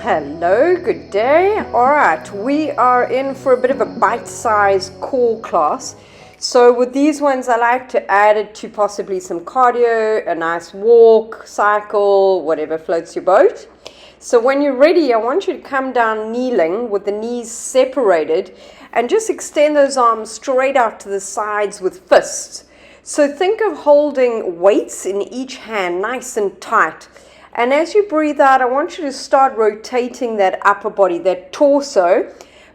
Hello, good day. All right, we are in for a bit of a bite-sized core class. So with these ones, I like to add it to possibly some cardio, a nice walk, cycle, whatever floats your boat. So when you're ready, I want you to come down kneeling with the knees separated and just extend those arms straight out to the sides with fists. So think of holding weights in each hand, nice and tight. And as you breathe out, I want you to start rotating that upper body, that torso.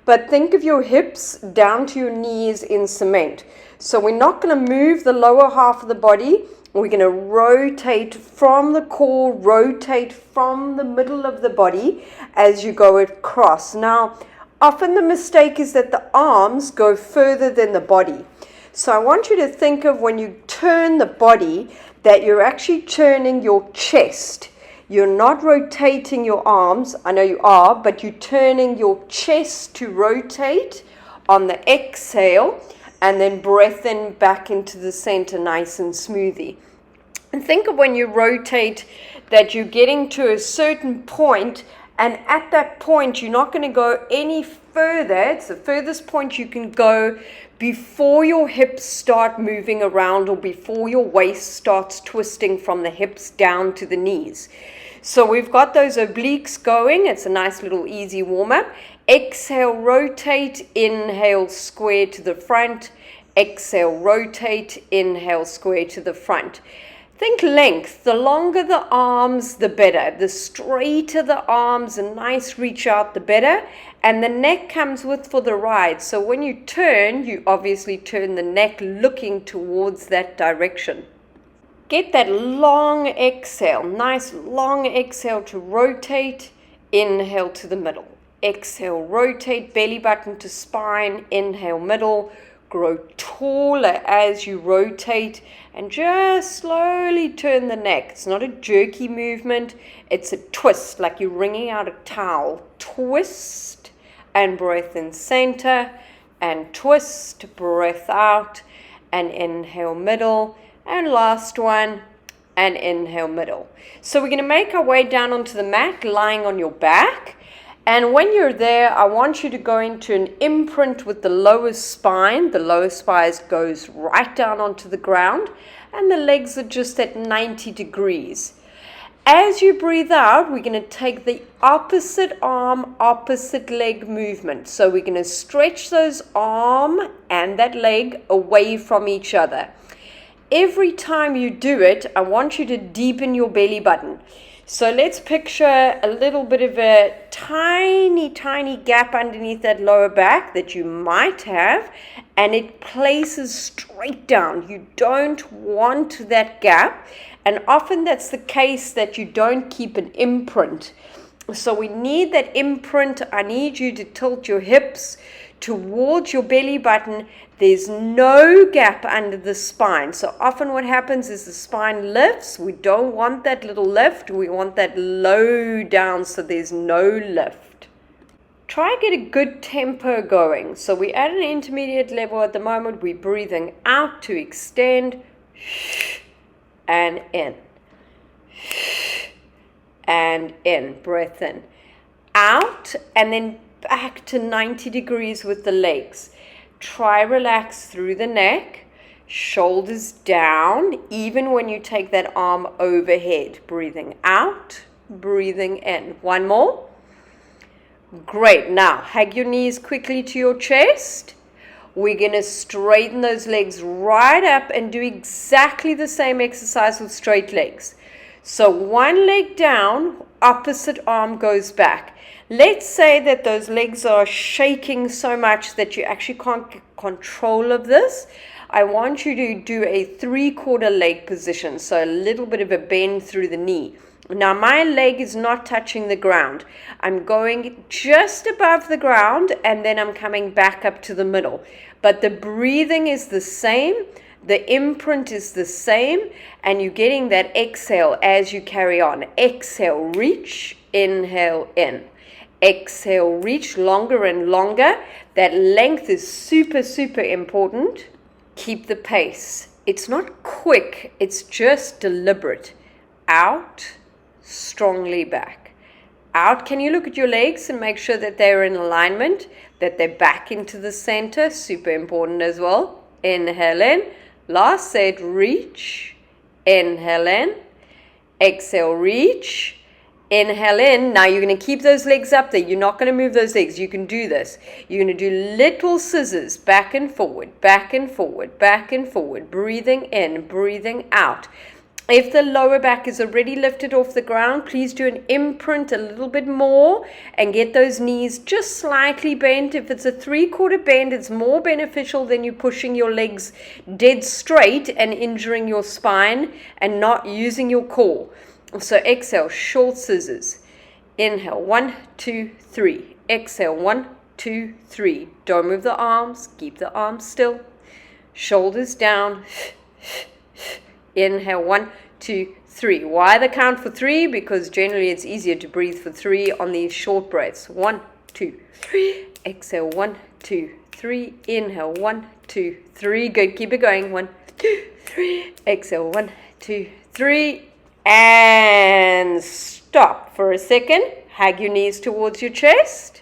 But think of your hips down to your knees in cement. So we're not going to move the lower half of the body. We're going to rotate from the core, rotate from the middle of the body as you go across. Now, often the mistake is that the arms go further than the body. So I want you to think of when you turn the body that you're actually turning your chest. You're not rotating your arms, I know you are, but you're turning your chest to rotate on the exhale and then breath in back into the center nice and smoothly. And think of when you rotate that you're getting to a certain point, and at that point you're not going to go any further. It's the furthest point you can go before your hips start moving around or before your waist starts twisting from the hips down to the knees. So we've got those obliques going. It's a nice little easy warm-up. Exhale, rotate, inhale, square to the front. Exhale, rotate, inhale, square to the front. Think length. The longer the arms, the better. The straighter the arms, a nice reach out, the better. And the neck comes with for the ride. So when you turn, you obviously turn the neck looking towards that direction. Get that long exhale, nice long exhale to rotate, inhale to the middle. Exhale, rotate, belly button to spine, inhale, middle. Grow taller as you rotate and just slowly turn the neck. It's not a jerky movement, it's a twist, like you're wringing out a towel. Twist and breath in center and twist, breath out and inhale, middle. And last one, and inhale, middle. So we're going to make our way down onto the mat, lying on your back. And when you're there, I want you to go into an imprint with the lower spine. The lower spine goes right down onto the ground, and the legs are just at 90 degrees. As you breathe out, we're going to take the opposite arm, opposite leg movement. So we're going to stretch those arm and that leg away from each other. Every time you do it, I want you to deepen your belly button. So let's picture a little bit of a tiny, tiny gap underneath that lower back that you might have, and it places straight down. You don't want that gap, and often that's the case that you don't keep an imprint. So we need that imprint. I need you to tilt your hips towards your belly button. There's no gap under the spine. So often what happens is the spine lifts. We don't want that little lift. We want that low down so there's no lift. Try and get a good tempo going. So we're at an intermediate level at the moment. We're breathing out to extend and in. And in. Breath in. Out and then back to 90 degrees with the legs. Try relax through the neck, shoulders down, even when you take that arm overhead. Breathing out, breathing in. One more. Great. Now, hug your knees quickly to your chest. We're going to straighten those legs right up and do exactly the same exercise with straight legs. So one leg down, opposite arm goes back. Let's say that those legs are shaking so much that you actually can't get control of this. I want you to do a 3/4 leg position, so a little bit of a bend through the knee. Now my leg is not touching the ground. I'm going just above the ground and then I'm coming back up to the middle. But the breathing is the same. The imprint is the same, and you're getting that exhale as you carry on. Exhale, reach, inhale, in. Exhale, reach longer and longer. That length is super, super important. Keep the pace. It's not quick, it's just deliberate. Out, strongly back. out. Can you look at your legs and make sure that they're in alignment, that they're back into the center? Super important as well. Inhale in. Last set, reach. Inhale in. Exhale, reach. Inhale in. Now you're going to keep those legs up there. You're not going to move those legs. You can do this. You're going to do little scissors, back and forward, back and forward, back and forward. Breathing in, breathing out. If the lower back is already lifted off the ground, please do an imprint a little bit more and get those knees just slightly bent. If it's a 3/4 bend, it's more beneficial than you pushing your legs dead straight and injuring your spine and not using your core. So exhale, short scissors. Inhale, 1, 2, 3. Exhale, 1, 2, 3. Don't move the arms. Keep the arms still. Shoulders down. Inhale, 1, 2, 3. Why the count for 3? Because generally it's easier to breathe for 3 on these short breaths. 1, 2, 3. Exhale, 1, 2, 3. Inhale, 1, 2, 3. Good. Keep it going. 1, 2, 3. Exhale, 1, 2, 3. And stop for a second. Hug your knees towards your chest.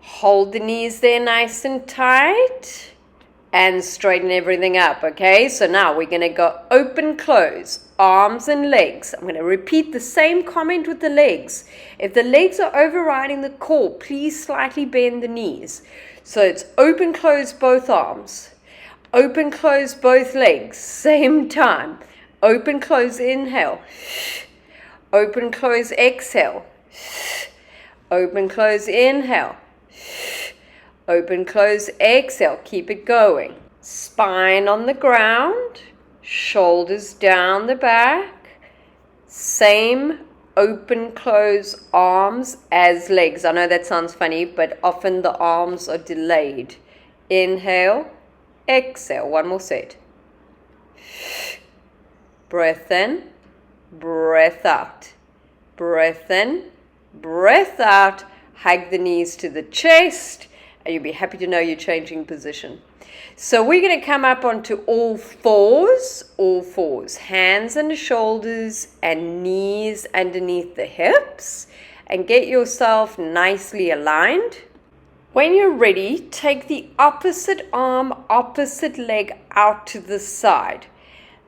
Hold the knees there nice and tight. And straighten everything up, okay? So now we're going to go open, close, arms and legs. I'm going to repeat the same comment with the legs. If the legs are overriding the core, please slightly bend the knees. So it's open, close both arms. Open, close both legs. Same time. Open, close, inhale. Open, close, exhale. Open, close, inhale. Open, close, exhale. Keep it going. Spine on the ground. Shoulders down the back. Same open, close arms as legs. I know that sounds funny, but often the arms are delayed. Inhale, exhale. One more set. Breath in, breath out. Breath in, breath out. Hug the knees to the chest. And you'll be happy to know you're changing position. So we're going to come up onto all fours. Hands and shoulders and knees underneath the hips. And get yourself nicely aligned. When you're ready, take the opposite arm, opposite leg out to the side.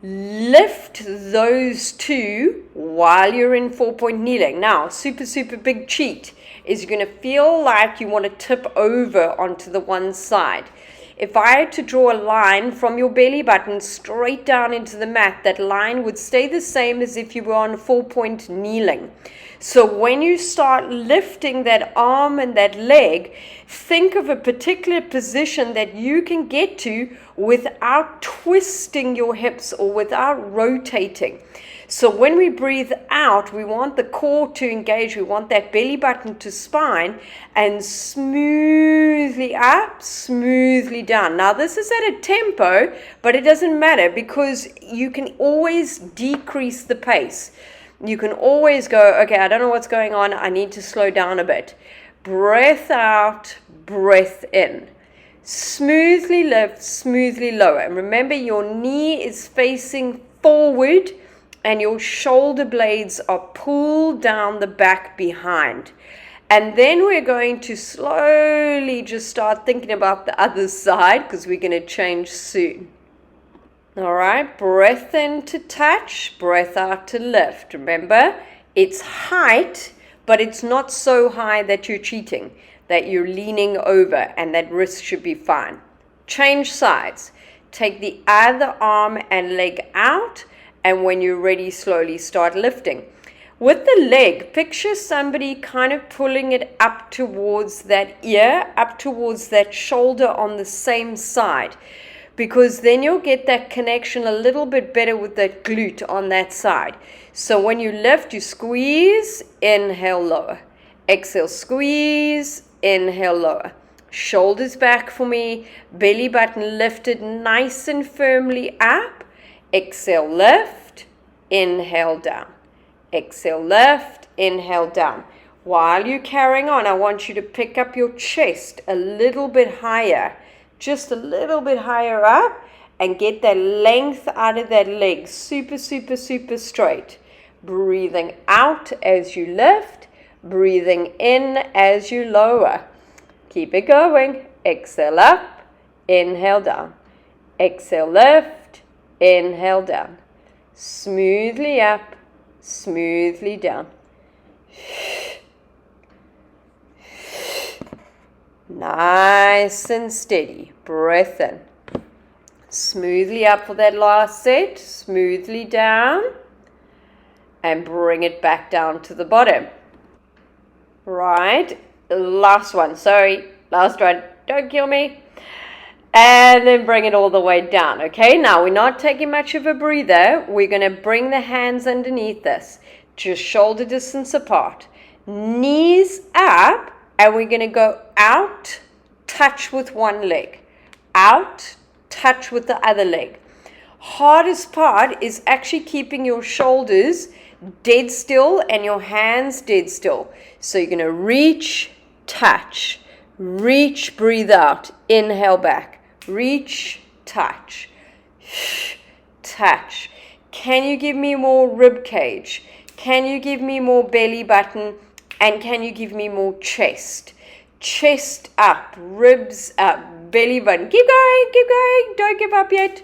Lift those two while you're in 4-point kneeling. Now, super big cheat is you're going to feel like you want to tip over onto the one side. If I had to draw a line from your belly button straight down into the mat, that line would stay the same as if you were on 4-point kneeling. So when you start lifting that arm and that leg, think of a particular position that you can get to without twisting your hips or without rotating. So when we breathe out, we want the core to engage. We want that belly button to spine and smoothly up, smoothly down. Now this is at a tempo, but it doesn't matter because you can always decrease the pace. You can always go, okay, I don't know what's going on. I need to slow down a bit. Breath out, breath in. Smoothly lift, smoothly lower. And remember, your knee is facing forward and your shoulder blades are pulled down the back behind. And then we're going to slowly just start thinking about the other side because we're going to change soon. All right, breath in to touch, breath out to lift. Remember, it's height, but it's not so high that you're cheating, that you're leaning over, and that wrist should be fine. Change sides. Take the other arm and leg out, and when you're ready, slowly start lifting. With the leg, picture somebody kind of pulling it up towards that ear, up towards that shoulder on the same side. Because then you'll get that connection a little bit better with that glute on that side. So when you lift, you squeeze, inhale, lower. Exhale, squeeze, inhale, lower. Shoulders back for me, belly button lifted nice and firmly up. Exhale, lift, inhale, down. Exhale, lift, inhale, down. While you're carrying on, I want you to pick up your chest a little bit higher. Just a little bit higher up and get that length out of that leg. Super straight. Breathing out as you lift. Breathing in as you lower. Keep it going. Exhale up, inhale down. Exhale, lift, inhale down. Smoothly up, smoothly down. Nice and steady. Breath in. Smoothly up for that last set. Smoothly down. And bring it back down to the bottom. Right. Last one. Sorry. Last one. Don't kill me. And then bring it all the way down. Okay. Now we're not taking much of a breather. We're going to bring the hands underneath us. Just shoulder distance apart. Knees up. And we're going to go out, touch with one leg. Out, touch with the other leg. Hardest part is actually keeping your shoulders dead still and your hands dead still. So you're going to reach, touch, reach, breathe out, inhale back, reach, touch, touch. Can you give me more rib cage? Can you give me more belly button? And can you give me more chest? Chest up, ribs up, belly button. Keep going, don't give up yet.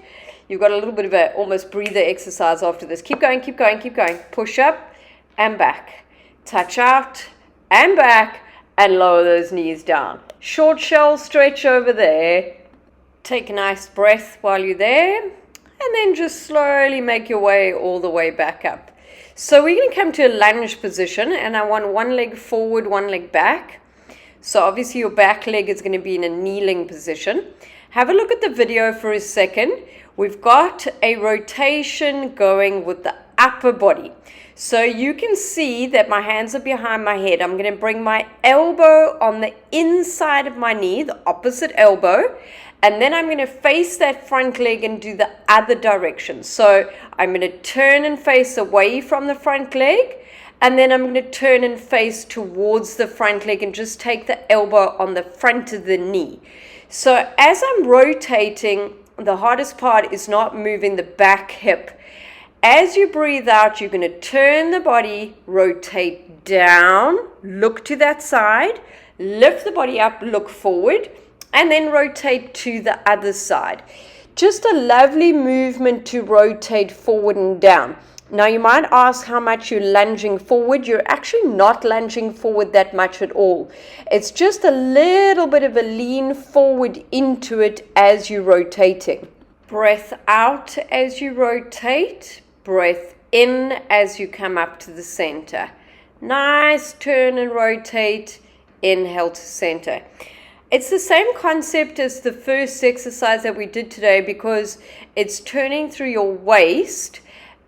You've got a little bit of a almost breather exercise after this. Keep going, keep going, keep going. Push up and back. Touch out and back and lower those knees down. Short shell stretch over there. Take a nice breath while you're there. And then just slowly make your way all the way back up. So we're going to come to a lunge position, and I want one leg forward, one leg back. So obviously your back leg is going to be in a kneeling position. Have a look at the video for a second. We've got a rotation going with the upper body. So you can see that my hands are behind my head. I'm going to bring my elbow on the inside of my knee, the opposite elbow. And then I'm going to face that front leg and do the other direction. So I'm going to turn and face away from the front leg. And then I'm going to turn and face towards the front leg and just take the elbow on the front of the knee. So as I'm rotating, the hardest part is not moving the back hip. As you breathe out, you're going to turn the body, rotate down, look to that side, lift the body up, look forward. And then rotate to the other side. Just a lovely movement to rotate forward and down. Now you might ask how much you're lunging forward. You're actually not lunging forward that much at all. It's just a little bit of a lean forward into it as you're rotating. Breath out as you rotate. Breath in as you come up to the center. Nice turn and rotate. Inhale to center. It's the same concept as the first exercise that we did today, because it's turning through your waist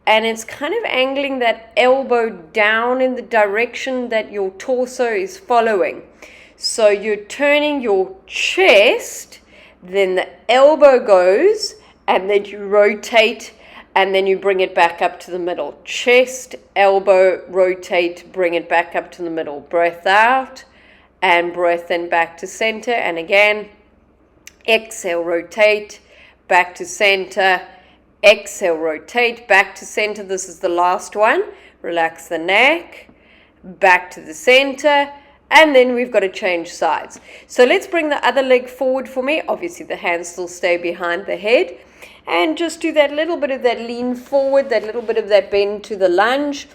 and it's kind of angling that elbow down in the direction that your torso is following. So you're turning your chest, then the elbow goes, and then you rotate, and then you bring it back up to the middle. Chest, elbow, rotate, bring it back up to the middle. Breath out. And breath in back to center. And again, exhale, rotate, back to center. Exhale, rotate, back to center. This is the last one. Relax the neck, back to the center. And then we've got to change sides. So let's bring the other leg forward for me. Obviously, the hands still stay behind the head. And just do that little bit of that lean forward, that little bit of that bend to the lunge.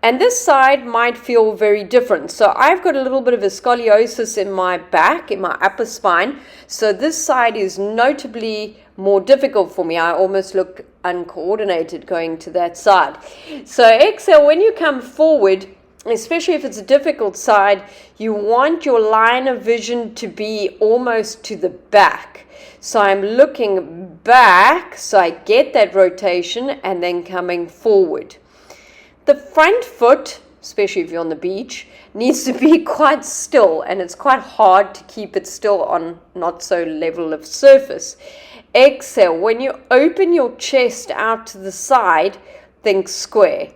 And this side might feel very different. So I've got a little bit of a scoliosis in my back, in my upper spine. So this side is notably more difficult for me. I almost look uncoordinated going to that side. So exhale, when you come forward, especially if it's a difficult side, you want your line of vision to be almost to the back. So I'm looking back, so I get that rotation, and then coming forward. The front foot, especially if you're on the beach, needs to be quite still, and it's quite hard to keep it still on not so level of surface. Exhale. When you open your chest out to the side, think square.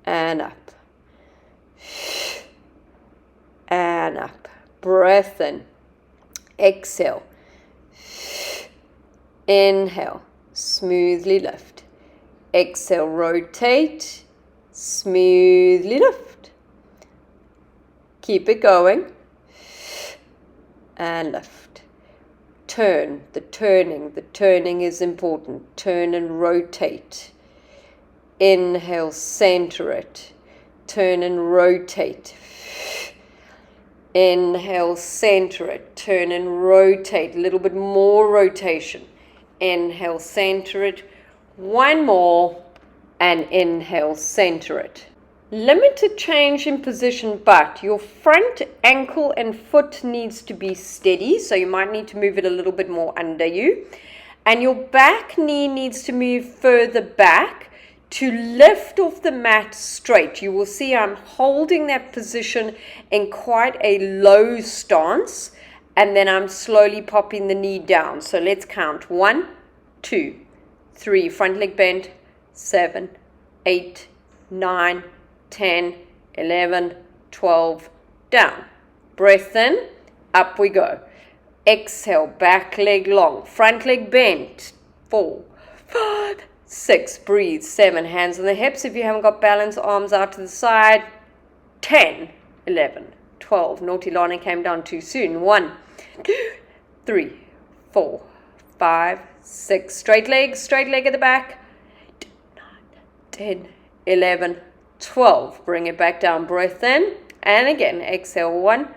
And up. And up. Breath in. Exhale. Inhale. Smoothly lift. Exhale, rotate, smoothly lift. Keep it going. And lift. Turn. The turning is important. Turn and rotate. Inhale, center it. Turn and rotate. Inhale, center it. Turn and rotate. A little bit more rotation. Inhale, center it. One more. And inhale, center it. Limited change in position, but your front ankle and foot needs to be steady, so you might need to move it a little bit more under you. And your back knee needs to move further back to lift off the mat straight. You will see I'm holding that position in quite a low stance, and then I'm slowly popping the knee down. So let's count. 1, 2, 3, front leg bent, 7, 8, 9, 10, 11, 12, down. Breath in, up we go. Exhale, back leg long, front leg bent. 4, 5, 6, breathe. 7, hands on the hips if you haven't got balance, arms out to the side. 10, 11, 12. Naughty Lana came down too soon. 1, 2, 3, 4, 5, 6. Straight leg at the back. 8, 9, 10, 11, 12. Bring it back down. Breath in. And again, exhale. 1,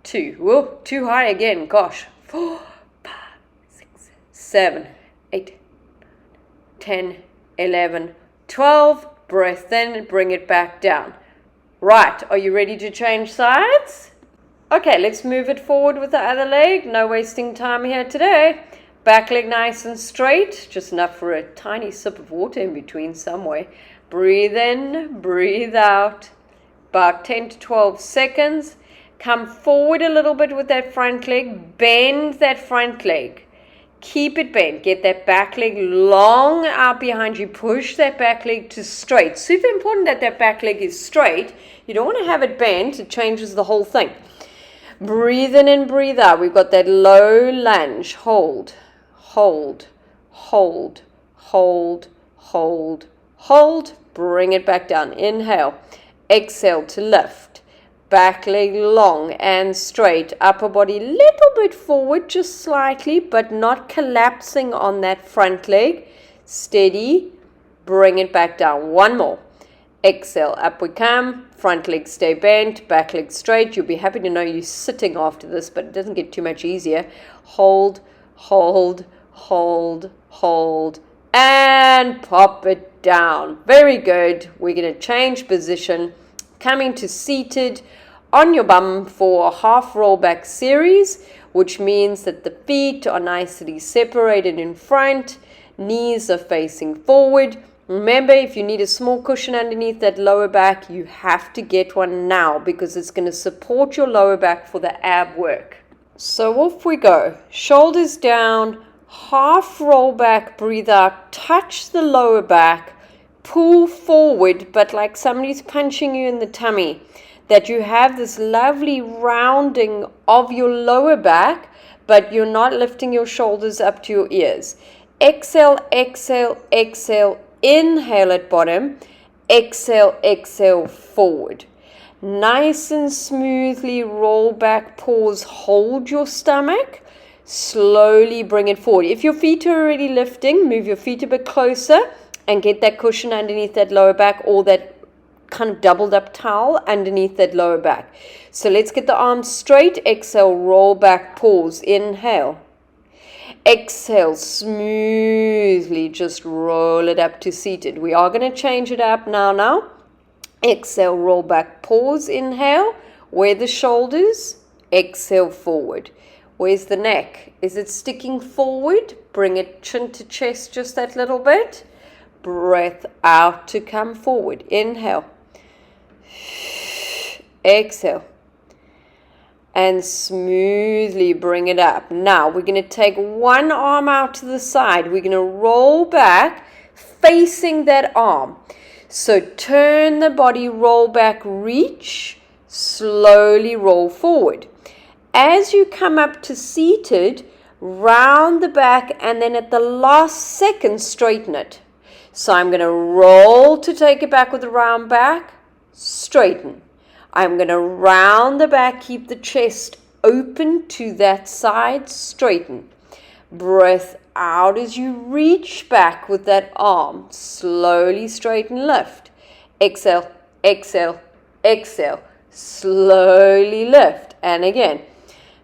2. Whoa, too high again. Gosh. 4, 5, 6, 7, 8, 10, 11, 12. Breath in. Bring it back down. Right. Are you ready to change sides? Okay, let's move it forward with the other leg. No wasting time here today. Back leg nice and straight. Just enough for a tiny sip of water in between somewhere. Breathe in, breathe out, about 10 to 12 seconds. Come forward a little bit with that front leg. Bend that front leg. Keep it bent. Get that back leg long out behind you. Push that back leg to straight. Super important that that back leg is straight. You don't want to have it bent. It changes the whole thing. Breathe in and breathe out. We've got that low lunge. Hold, hold, hold, hold, hold, hold. Bring it back down. Inhale. Exhale to lift. Back leg long and straight. Upper body little bit forward, just slightly, but not collapsing on that front leg. Steady. Bring it back down. One more. Exhale. Up we come. Front leg stay bent. Back leg straight. You'll be happy to know you're sitting after this, but it doesn't get too much easier. Hold, hold, hold, hold. And pop it down. Very good. We're going to change position. Coming to seated on your bum for a half roll back series, which means that the feet are nicely separated in front. Knees are facing forward. Remember, if you need a small cushion underneath that lower back, you have to get one now because it's going to support your lower back for the ab work. So off we go. Shoulders down. Half roll back, breathe out, touch the lower back, pull forward, but like somebody's punching you in the tummy, that you have this lovely rounding of your lower back, but you're not lifting your shoulders up to your ears. Exhale, exhale, exhale, inhale at bottom, exhale, exhale, forward. Nice and smoothly roll back, pause, hold your stomach. Slowly bring it forward. If your feet are already lifting, move your feet a bit closer and get that cushion underneath that lower back or that kind of doubled up towel underneath that lower back. So let's get the arms straight. Exhale, roll back, pause. Inhale. Exhale, smoothly just roll it up to seated. We are going to change it up now. Exhale, roll back, pause. Inhale. Where the shoulders? Exhale, forward. Where's the neck? Is it sticking forward? Bring it chin to chest just that little bit. Breath out to come forward. Inhale. Exhale. And smoothly bring it up. Now we're going to take one arm out to the side. We're going to roll back facing that arm. So turn the body, roll back, reach, slowly roll forward. As you come up to seated, round the back and then at the last second, straighten it. So I'm going to roll to take it back with a round back, straighten. I'm going to round the back, keep the chest open to that side, straighten. Breath out as you reach back with that arm. Slowly straighten, lift. Exhale, exhale, exhale. Slowly lift. And again,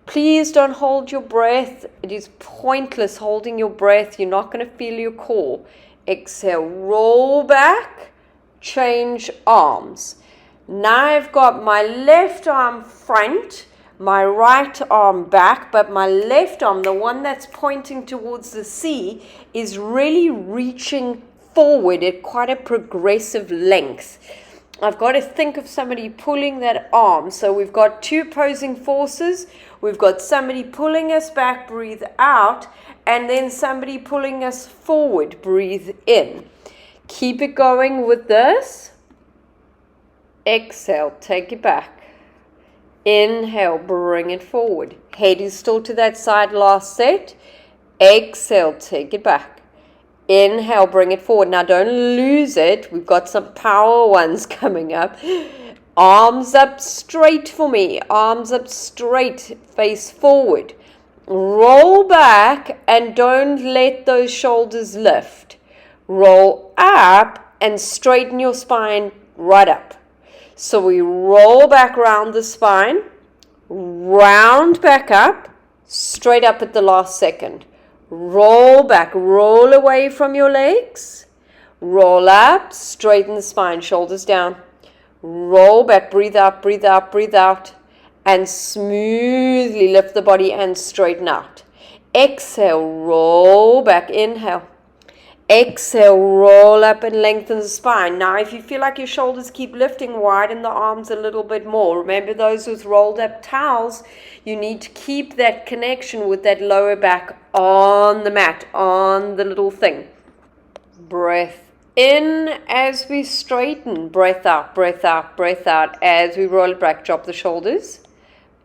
please don't hold your breath. It is pointless holding your breath. You're not going to feel your core. Exhale, roll back, change arms. Now I've got my left arm front, my right arm back, but my left arm, the one that's pointing towards the sea, is really reaching forward at quite a progressive length. I've got to think of somebody pulling that arm. So we've got two opposing forces. We've got somebody pulling us back, breathe out, and then somebody pulling us forward, breathe in. Keep it going with this. Exhale, take it back. Inhale, bring it forward. Head is still to that side, last set. Exhale, take it back. Inhale, bring it forward. Now don't lose it. We've got some power ones coming up. Arms up straight for me. Arms up straight, face forward. Roll back and don't let those shoulders lift. Roll up and straighten your spine right up. So we roll back round the spine, round back up, straight up at the last second. Roll back, roll away from your legs. Roll up, straighten the spine, shoulders down. Roll back, breathe out, breathe out, breathe out. And smoothly lift the body and straighten out. Exhale, roll back, inhale. Exhale, roll up and lengthen the spine. Now, if you feel like your shoulders keep lifting, widen the arms a little bit more. Remember, those with rolled up towels, you need to keep that connection with that lower back on the mat, on the little thing. Breath in as we straighten. Breath out, breath out, breath out as we roll it back. Drop the shoulders.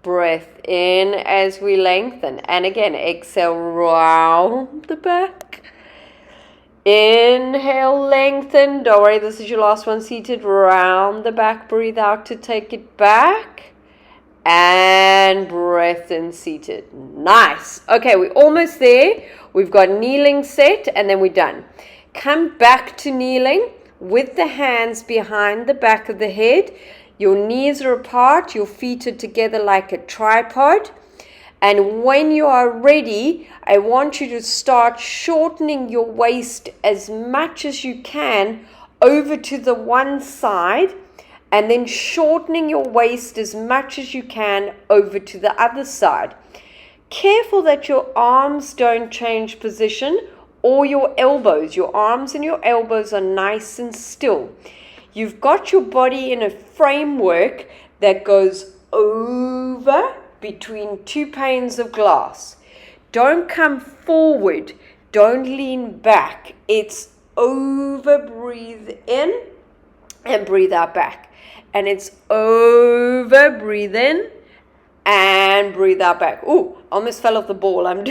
Breath in as we lengthen. And again, exhale, round the back. Inhale, lengthen. Don't worry, this is your last one. Seated, round the back. Breathe out to take it back. And breath in, seated. Nice. Okay, we're almost there. We've got kneeling set and then we're done. Come back to kneeling with the hands behind the back of the head. Your knees are apart. Your feet are together like a tripod. And when you are ready, I want you to start shortening your waist as much as you can over to the one side, and then shortening your waist as much as you can over to the other side. Careful that your arms don't change position or your elbows. Your arms and your elbows are nice and still. You've got your body in a framework that goes over between two panes of glass. Don't come forward. Don't lean back. It's over, breathe in and breathe out back. And it's over, breathe in and breathe out back. Ooh, almost fell off the ball. I'm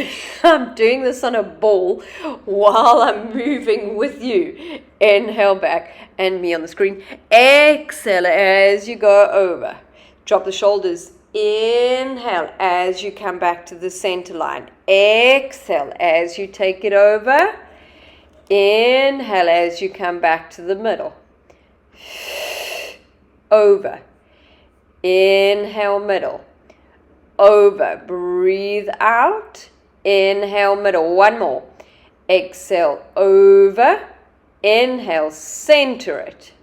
doing this on a ball while I'm moving with you. Inhale back and me on the screen. Exhale as you go over. Drop the shoulders. Inhale as you come back to the center line. Exhale as you take it over. Inhale as you come back to the middle. Over. Inhale, middle. Over. Breathe out. Inhale, middle. One more. Exhale, over. Inhale, center it.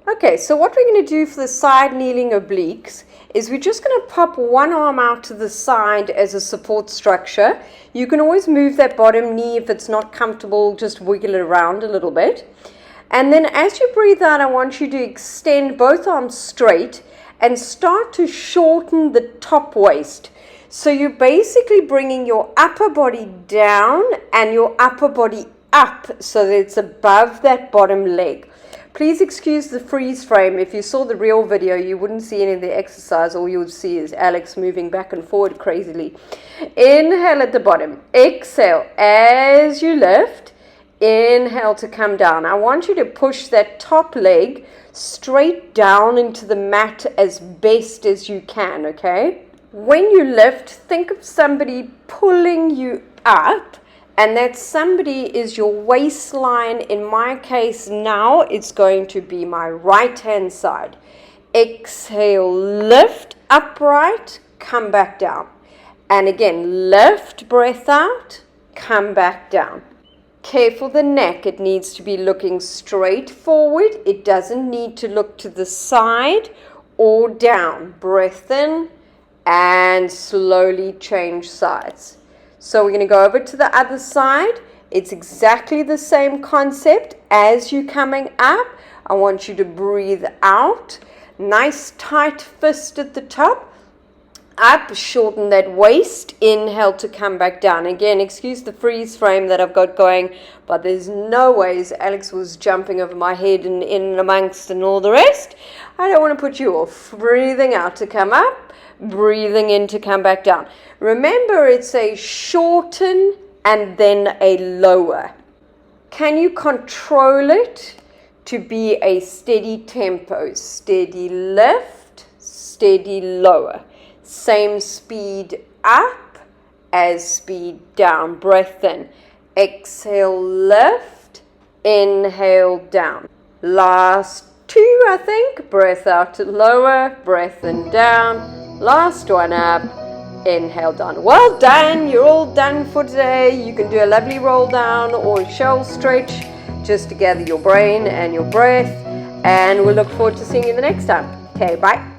Okay, so what we're going to do for the side kneeling obliques is we're just going to pop one arm out to the side as a support structure. You can always move that bottom knee if it's not comfortable, just wiggle it around a little bit. And then as you breathe out, I want you to extend both arms straight and start to shorten the top waist. So you're basically bringing your upper body down and your upper body up so that it's above that bottom leg. Please excuse the freeze frame. If you saw the real video, you wouldn't see any of the exercise. All you would see is Alex moving back and forward crazily. Inhale at the bottom. Exhale as you lift. Inhale to come down. I want you to push that top leg straight down into the mat as best as you can, okay? When you lift, think of somebody pulling you up, and that somebody is your waistline. In my case now, it's going to be my right-hand side. Exhale, lift upright, come back down. And again, lift, breath out, come back down. Careful the neck, it needs to be looking straight forward. It doesn't need to look to the side or down. Breath in and slowly change sides. So we're going to go over to the other side. It's exactly the same concept as you coming up. I want you to breathe out. Nice tight fist at the top. Up, shorten that waist. Inhale to come back down. Again, excuse the freeze frame that I've got going, but there's no ways. Alex was jumping over my head and in amongst and all the rest. I don't want to put you off. Breathing out to come up. Breathing in to come back down. Remember, it's a shorten and then a lower. Can you control it to be a steady tempo? Steady lift, steady lower. Same speed up as speed down. Breath in. Exhale, lift. Inhale, down. Last two, I think. Breath out to lower. Breath in, down. Last one up. Inhale, down. Well done. You're all done for today. You can do a lovely roll down or a shell stretch just to gather your brain and your breath. And we'll look forward to seeing you the next time. Okay, bye.